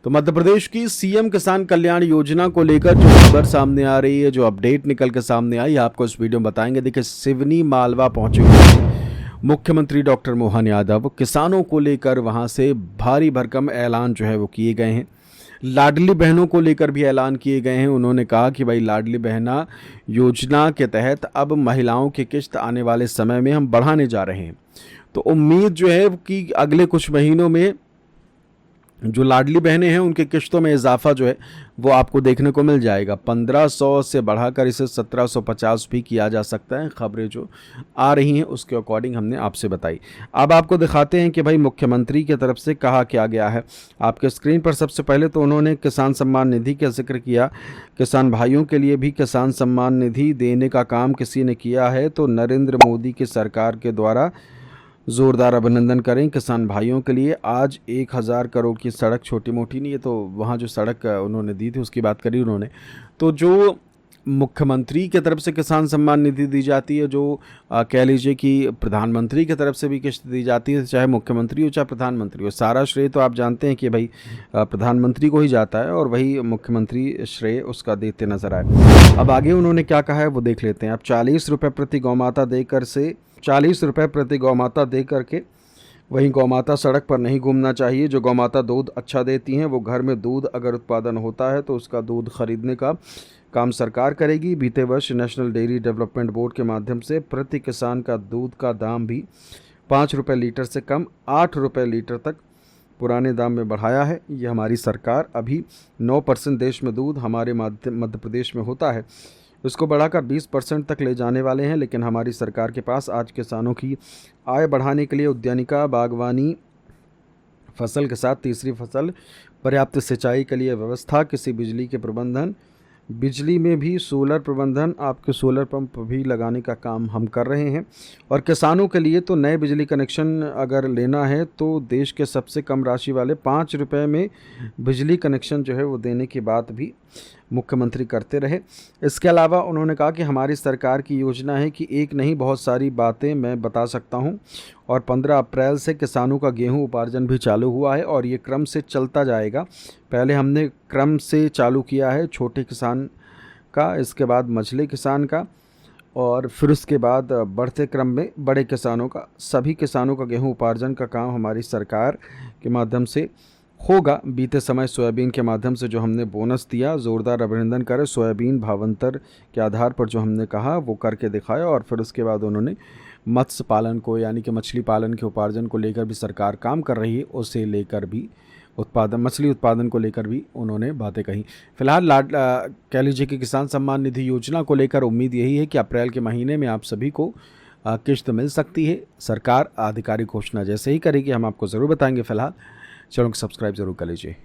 तो मध्य प्रदेश की सीएम किसान कल्याण योजना को लेकर जो खबर सामने आ रही है, जो अपडेट निकल के सामने आई, आपको इस वीडियो में बताएंगे। देखिए, सिवनी मालवा पहुंचे हुए मुख्यमंत्री डॉक्टर मोहन यादव किसानों को लेकर वहां से भारी भरकम ऐलान जो है वो किए गए हैं। लाडली बहनों को लेकर भी ऐलान किए गए हैं। उन्होंने कहा कि भाई लाडली बहना योजना के तहत अब महिलाओं की किस्त आने वाले समय में हम बढ़ाने जा रहे हैं। तो उम्मीद जो है कि अगले कुछ महीनों में जो लाडली बहनें हैं उनकी किस्तों में इजाफा जो है वो आपको देखने को मिल जाएगा। 1500 से बढ़ाकर इसे 1750 भी किया जा सकता है। खबरें जो आ रही हैं उसके अकॉर्डिंग हमने आपसे बताई। अब आपको दिखाते हैं कि भाई मुख्यमंत्री की तरफ से कहा क्या गया है आपके स्क्रीन पर। सबसे पहले तो उन्होंने किसान सम्मान निधि का जिक्र किया। किसान भाइयों के लिए भी किसान सम्मान निधि देने का काम किसी ने किया है तो नरेंद्र मोदी की सरकार के द्वारा ज़ोरदार अभिनंदन करें किसान भाइयों के लिए। आज 1000 करोड़ की सड़क छोटी मोटी नहीं है, तो वहाँ जो सड़क उन्होंने दी थी उसकी बात करी उन्होंने। तो जो मुख्यमंत्री की तरफ से किसान सम्मान निधि दी जाती है, जो कह लीजिए कि प्रधानमंत्री की तरफ से भी किस्त दी जाती है, चाहे मुख्यमंत्री हो चाहे प्रधानमंत्री हो, सारा श्रेय तो आप जानते हैं कि भाई प्रधानमंत्री को ही जाता है और वही मुख्यमंत्री श्रेय उसका देते नजर आए। अब आगे उन्होंने क्या कहा है वो देख लेते हैं। अब 40 रुपये प्रति गौमाता देकर से 40 रुपये प्रति गौमाता दे करके वहीं गौमाता सड़क पर नहीं घूमना चाहिए। जो गौमाता दूध अच्छा देती हैं वो घर में दूध अगर उत्पादन होता है तो उसका दूध खरीदने का काम सरकार करेगी। बीते वर्ष नेशनल डेयरी डेवलपमेंट बोर्ड के माध्यम से प्रति किसान का दूध का दाम भी 5 रुपये लीटर से कम 8 रुपये लीटर तक पुराने दाम में बढ़ाया है। ये हमारी सरकार अभी 9% देश में दूध हमारे मध्य प्रदेश में होता है, इसको बढ़ाकर 20% तक ले जाने वाले हैं। लेकिन हमारी सरकार के पास आज किसानों की आय बढ़ाने के लिए उद्यानिका बागवानी फसल के साथ तीसरी फसल, पर्याप्त सिंचाई के लिए व्यवस्था, किसी बिजली के प्रबंधन, बिजली में भी सोलर प्रबंधन, आपके सोलर पंप भी लगाने का काम हम कर रहे हैं। और किसानों के लिए तो नए बिजली कनेक्शन अगर लेना है तो देश के सबसे कम राशि वाले 5 रुपये में बिजली कनेक्शन जो है वो देने की बात भी मुख्यमंत्री करते रहे। इसके अलावा उन्होंने कहा कि हमारी सरकार की योजना है कि एक नहीं बहुत सारी बातें मैं बता सकता हूं। और 15 अप्रैल से किसानों का गेहूं उपार्जन भी चालू हुआ है और ये क्रम से चलता जाएगा। पहले हमने क्रम से चालू किया है छोटे किसान का, इसके बाद मझले किसान का और फिर उसके बाद बढ़ते क्रम में बड़े किसानों का। सभी किसानों का गेहूं उपार्जन का काम हमारी सरकार के माध्यम से होगा। बीते समय सोयाबीन के माध्यम से जो हमने बोनस दिया, ज़ोरदार अभिनंदन करें। सोयाबीन भावांतर के आधार पर जो हमने कहा वो करके दिखाया। और फिर उसके बाद उन्होंने मत्स्य पालन को यानी कि मछली पालन के उपार्जन को लेकर भी सरकार काम कर रही है, उसे लेकर भी मछली उत्पादन को लेकर भी उन्होंने बातें कही। फिलहाल कह लीजिए कि किसान सम्मान निधि योजना को लेकर उम्मीद यही है कि अप्रैल के महीने में आप सभी को किस्त मिल सकती है। सरकार आधिकारिक घोषणा जैसे ही करेगी हम आपको ज़रूर बताएंगे। फिलहाल चैनल को सब्सक्राइब ज़रूर कर लीजिए।